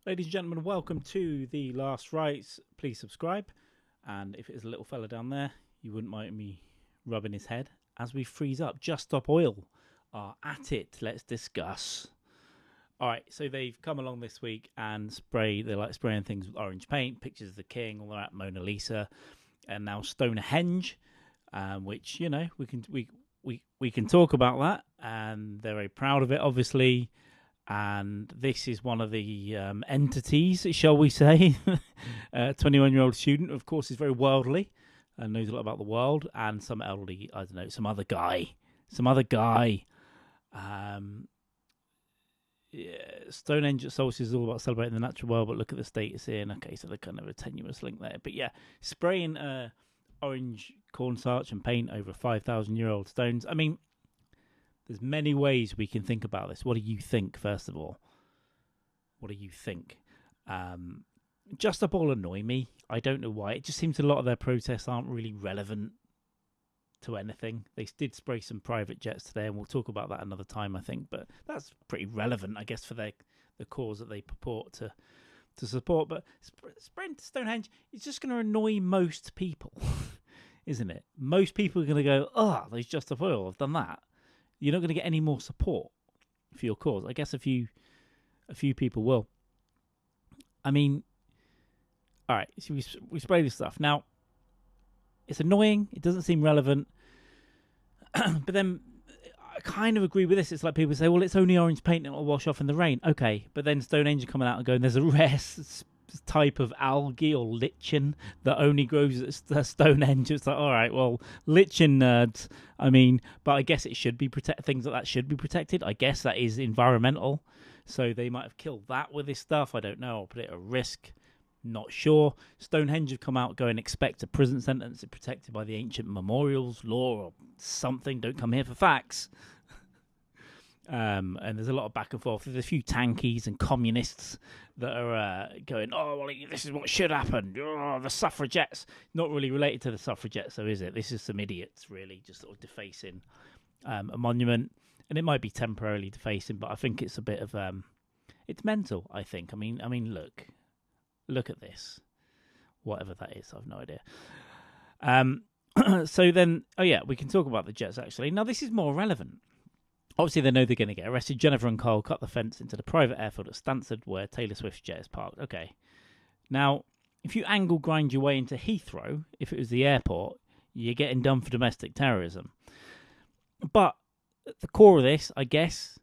Ladies and gentlemen, welcome to The Last Rites. Please subscribe. And if it is a little fella down there, you wouldn't mind me rubbing his head as we freeze up. Just Stop Oil are at it. Let's discuss. All right, so they've come along this week and they like spraying things with orange paint, pictures of the king, all that, Mona Lisa, and now Stonehenge, which, you know, we can talk about that, and they're very proud of it, obviously. And this is one of the entities, shall we say. 21-year-old student, of course, is very worldly and knows a lot about the world. And some elderly, I don't know, some other guy. Yeah, Stonehenge at Solstice is all about celebrating the natural world, but look at the state it's in. Okay, so they're kind of a tenuous link there. But yeah, spraying orange cornstarch and paint over 5,000-year-old stones. I mean, there's many ways we can think about this. What do you think, first of all? What do you think? Just Stop All annoy me. I don't know why. It just seems a lot of their protests aren't really relevant to anything. They did spray some private jets today, and we'll talk about that another time, I think. But that's pretty relevant, I guess, for the cause that they purport to support. But spraying Stonehenge is just going to annoy most people, isn't it? Most people are going to go, "Oh, those Just Stop Oil have done that." You're not going to get any more support for your cause. I guess a few people will. I mean, all right, so we spray this stuff. Now, it's annoying. It doesn't seem relevant. But then I kind of agree with this. It's like people say, well, it's only orange paint and it'll wash off in the rain. Okay, but then Stonehenge are coming out and going, there's a rare type of algae or lichen that only grows at Stonehenge. It's like, all right, well, lichen nerds. I mean, but I guess it should be things like that should be protected. I guess that is environmental, so they might have killed that with this stuff. I don't know. I'll put it at risk. Not sure. Stonehenge have come out going, expect a prison sentence. It's protected by the ancient memorials law or something. Don't come here for facts. And there's a lot of back and forth. There's a few tankies and communists that are going, oh, well, this is what should happen. Oh, the suffragettes. Not really related to the suffragettes, though, is it? This is some idiots, really, just sort of defacing a monument. And it might be temporarily defacing, but I think it's a bit of it's mental, I think. I mean, look at this. Whatever that is, I've no idea. So then, we can talk about the jets, actually. Now, this is more relevant. Obviously, they know they're going to get arrested. Jennifer and Cole cut the fence into the private airfield at Stansted where Taylor Swift's jet is parked. Okay. Now, if you angle grind your way into Heathrow, if it was the airport, you're getting done for domestic terrorism. But at the core of this, I guess,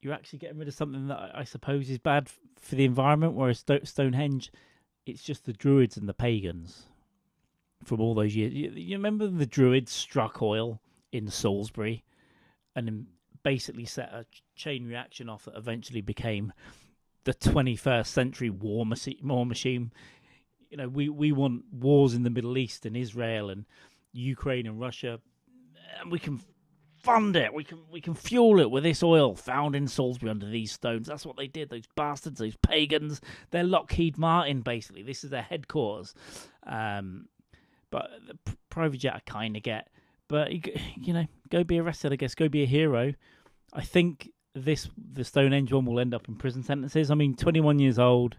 you're actually getting rid of something that I suppose is bad for the environment, whereas Stonehenge, it's just the Druids and the pagans from all those years. You remember the Druids struck oil in Salisbury and then basically set a chain reaction off that eventually became the 21st century war machine. You know, we want wars in the Middle East and Israel and Ukraine and Russia, and we can fund it. We can fuel it with this oil found in Salisbury under these stones. That's what they did. Those bastards, those pagans. They're Lockheed Martin, basically. This is their headquarters. But the private jet I kind of get. But, you know, go be arrested, I guess. Go be a hero. I think the Stonehenge one will end up in prison sentences. I mean, 21 years old.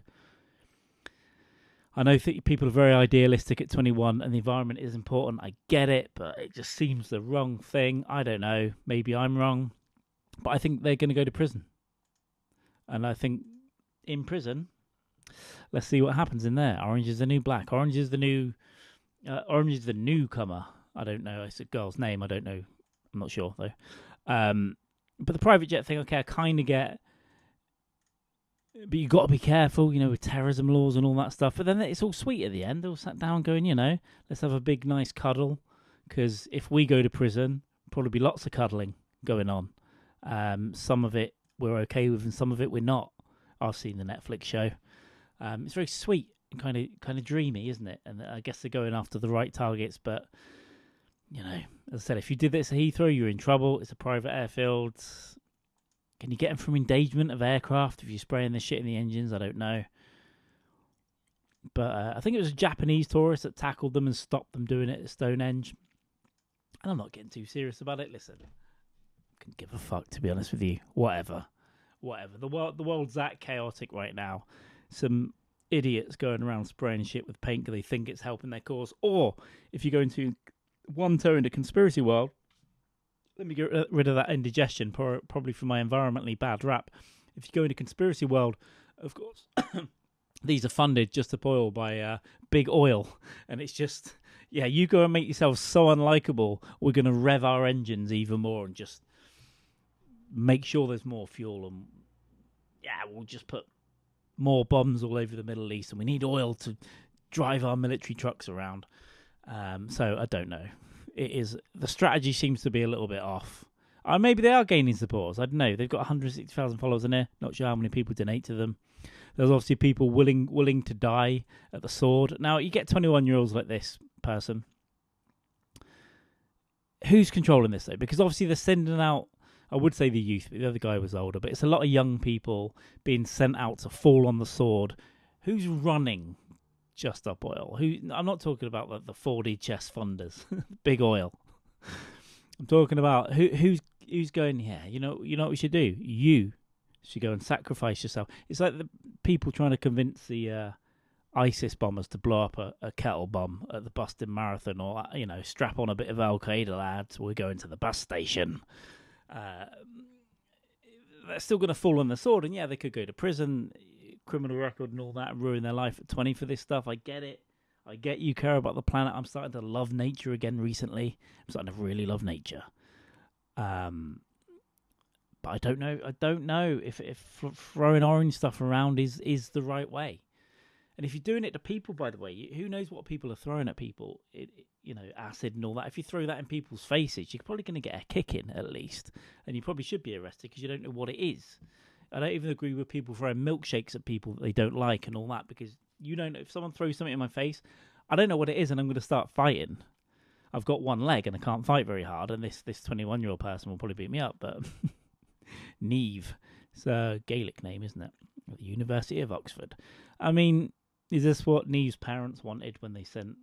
I know people are very idealistic at 21 and the environment is important. I get it, but it just seems the wrong thing. I don't know. Maybe I'm wrong. But I think they're going to go to prison. And I think in prison, let's see what happens in there. Orange is the new black. Orange is the newcomer. I don't know. It's a girl's name. I don't know. I'm not sure, though. But the private jet thing, okay, I kind of get. But you've got to be careful, you know, with terrorism laws and all that stuff. But then it's all sweet at the end. They all sat down going, you know, let's have a big, nice cuddle. Because if we go to prison, probably be lots of cuddling going on. Some of it we're okay with and some of it we're not. I've seen the Netflix show. It's very sweet and kind of dreamy, isn't it? And I guess they're going after the right targets, but you know, as I said, if you did this at Heathrow, you're in trouble. It's a private airfield. Can you get them from endangerment of aircraft if you're spraying this shit in the engines? I don't know. But I think it was a Japanese tourist that tackled them and stopped them doing it at Stonehenge. And I'm not getting too serious about it. Listen, couldn't give a fuck, to be honest with you. Whatever. whatever. The world's that chaotic right now. Some idiots going around spraying shit with paint because they think it's helping their cause. Or if you go into one toe into conspiracy world, let me get rid of that indigestion, probably from my environmentally bad rap. If you go into conspiracy world, of course, these are funded just to boil by big oil, and it's just, yeah, you go and make yourself so unlikable, we're going to rev our engines even more and just make sure there's more fuel, and yeah, we'll just put more bombs all over the Middle East, and we need oil to drive our military trucks around. So I don't know. The strategy seems to be a little bit off. Maybe they are gaining supporters. I don't know. They've got 160,000 followers in there. Not sure how many people donate to them. There's obviously people willing to die at the sword. Now, you get 21-year-olds like this person. Who's controlling this, though? Because obviously they're sending out, I would say the youth, but the other guy was older, but it's a lot of young people being sent out to fall on the sword. Who's running Just Up Oil? I'm not talking about the 4D chest funders, big oil. I'm talking about who's going, yeah, you know what we should do? You should go and sacrifice yourself. It's like the people trying to convince the ISIS bombers to blow up a kettle bomb at the Boston Marathon, or, strap on a bit of Al-Qaeda, lads, we're going to the bus station. They're still going to fall on the sword, and yeah, they could go to prison, criminal record and all that, and ruin their life at 20 for this stuff. I get it. I get you care about the planet. I'm starting to love nature again recently. I'm starting to really love nature. But I don't know. I don't know if throwing orange stuff around is the right way. And if you're doing it to people, by the way, who knows what people are throwing at people? Acid and all that. If you throw that in people's faces, you're probably going to get a kicking at least, and you probably should be arrested because you don't know what it is. I don't even agree with people throwing milkshakes at people that they don't like and all that, because you don't know. If someone throws something in my face, I don't know what it is, and I'm going to start fighting. I've got one leg and I can't fight very hard, and this 21-year-old person will probably beat me up. But Neve, it's a Gaelic name, isn't it? At the University of Oxford. I mean, is this what Neve's parents wanted when they sent,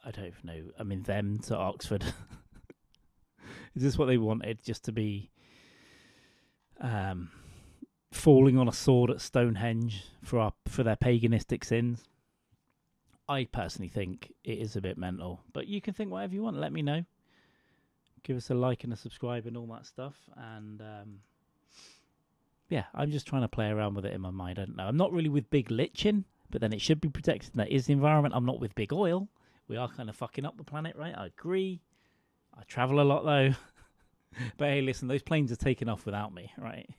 I don't know, them to Oxford? Is this what they wanted, just to be falling on a sword at Stonehenge for their paganistic sins? I personally think it is a bit mental, but you can think whatever you want. Let me know. Give us a like and a subscribe and all that stuff. And yeah, I'm just trying to play around with it in my mind. I don't know. I'm not really with big liching, but then it should be protected. That is the environment. I'm not with big oil. We are kind of fucking up the planet, right? I agree. I travel a lot though. But hey, listen, those planes are taking off without me, right?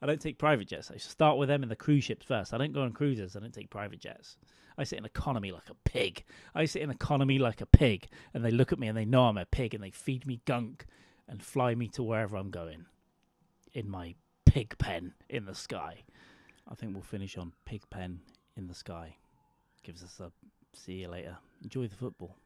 I don't take private jets. I should start with them in the cruise ships first. I don't go on cruises. I don't take private jets. I sit in economy like a pig. And they look at me and they know I'm a pig, and they feed me gunk and fly me to wherever I'm going in my pig pen in the sky. I think we'll finish on pig pen in the sky. Gives us a see you later. Enjoy the football.